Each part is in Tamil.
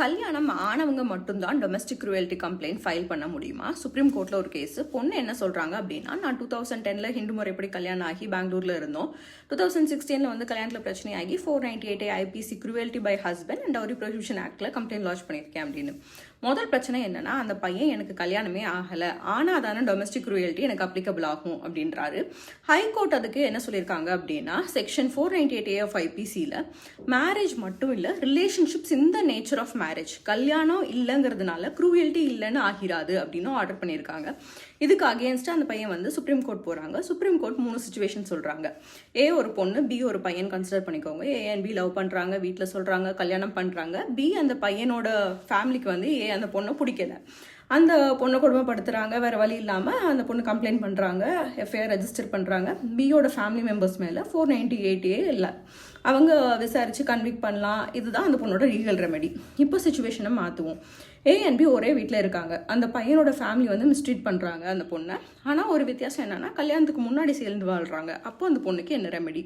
கல்யாணம் ஆனவங்க மட்டும்தான் டொமஸ்டிக் க்ரூவல்ட்டி கம்ப்ளைண்ட் ஃபைல் பண்ண முடியுமா? சுப்ரீம் கோர்ட்டில் ஒரு கேஸ். பொண்ணு என்ன சொல்கிறாங்க அப்படின்னா, நான் 2010 ஹிந்து முறைப்படி கல்யாணம் ஆகி பெங்களூரில் இருந்தோம். 2016 வந்து கல்யாணத்தில் பிரச்சனை ஆகி 498 IPC cruelty by husband and dowry prohibition ஆக்டில் கம்ப்ளைண்ட் லான்ச் பண்ணியிருக்கேன் அப்படின்னு. முதல் பிரச்சனை என்னன்னா, அந்த பையன் எனக்கு கல்யாணமே ஆகலை, ஆனால் தானே டொமஸ்டிக் க்ரூவல்ட்டி எனக்கு அப்ளிகபிள் ஆகும் அப்படின்றாரு. ஹைகோர்ட் அதுக்கு என்ன சொல்லியிருக்காங்க அப்படின்னா, செக்ஷன் 498A ஆஃப் ஐபிசியில் மேரேஜ் மட்டும் இல்லை, ரிலேஷன்ஷிப்ஸ் இந்த நேச்சர் ஆஃப் மேரேஜ், கல்யாணம் இல்லைங்கிறதுனால க்ரூவல்ட்டி இல்லைன்னு ஆகிறாது அப்படின்னு ஆர்டர் பண்ணியிருக்காங்க. இதுக்கு அகேன்ஸ்டாக அந்த பையன் வந்து சுப்ரீம் கோர்ட் போகிறாங்க. சுப்ரீம் கோர்ட் 3 சுச்சுவேஷன் சொல்கிறாங்க. ஏ ஒரு பொண்ணு, பி ஒரு பையன் கன்சிடர் பண்ணிக்கோங்க. ஏ அண்ட் பி லவ் பண்ணுறாங்க, வீட்டில் சொல்கிறாங்க, கல்யாணம் பண்ணுறாங்க. பி அந்த பையனோட ஃபேமிலிக்கு வந்து ஏ அந்த பொண்ணை பிடிக்கல, அந்த பொண்ணை கொடுமைப்படுத்துகிறாங்க, வேறு வழி இல்லாமல் அந்த பொண்ணு கம்ப்ளைண்ட் பண்ணுறாங்க, எஃப்ஐஆர் ரெஜிஸ்டர் பண்ணுறாங்க. பியோட ஃபேமிலி மெம்பர்ஸ் மேலே 498A இல்லை, அவங்க விசாரித்து கன்விக்ட் பண்ணலாம். இதுதான் அந்த பொண்ணோட லீகல் ரெமெடி. இப்போ சுச்சுவேஷனை மாற்றுவோம். ஏ அண்ட் பி ஒரே வீட்டில் இருக்காங்க. அந்த பையனோட ஃபேமிலி வந்து மிஸ்ட்ரீட் பண்ணுறாங்க அந்த பொண்ணை. ஆனால் ஒரு வித்தியாசம் என்னென்னா, கல்யாணத்துக்கு முன்னாடி சேர்ந்து வாழ்கிறாங்க. அப்போ அந்த பொண்ணுக்கு என்ன ரெமெடி?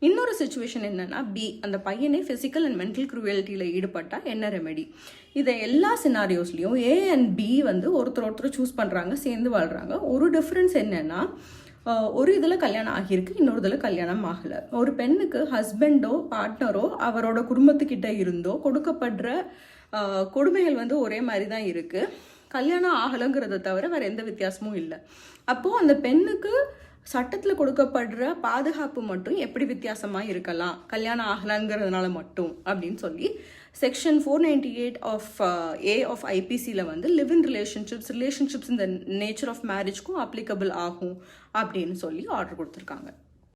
இன்னொரு சுச்சுவேஷன் என்னென்னா, பி அந்த பையனே ஃபிசிக்கல் அண்ட் மென்டல் க்ரூவல்ட்டியில் ஈடுபட்டால் என்ன ரெமெடி? இதை எல்லா சினாரியோஸ்லையும் ஏ அண்ட் பி வந்து ஒருத்தர் சூஸ் பண்ணுறாங்க, சேர்ந்து வாழ்கிறாங்க. ஒரு டிஃப்ரென்ஸ் என்னென்னா, ஒரு இதில் கல்யாணம் ஆகியிருக்கு, இன்னொரு இதில் கல்யாணம் ஆகலை. ஒரு பெண்ணுக்கு ஹஸ்பண்டோ பார்ட்னரோ அவரோட குடும்பத்துக்கிட்ட இருந்தோ கொடுக்கப்படுற கொடுமைகள் வந்து ஒரே மாதிரி தான் இருக்குது. கல்யாணம் ஆகலைங்கிறத தவிர வேறு எந்த வித்தியாசமும் இல்லை. அப்போது அந்த பெண்ணுக்கு சட்டத்தில் கொடுக்கப்படுற பாதுகாப்பு மட்டும் எப்படி வித்தியாசமாக இருக்கலாம், கல்யாணம் ஆகலைங்கிறதுனால மட்டும் அப்படின்னு சொல்லி செக்ஷன் 498 ஆஃப் ஏ ஆஃப் ஐபிசியில் வந்து லிவ் இன் ரிலேஷன்ஷிப்ஸ் இந்த நேச்சர் ஆஃப் மேரேஜ்க்கும் அப்ளிகபிள் ஆகும் அப்படின்னு சொல்லி ஆர்டர் கொடுத்துருக்காங்க.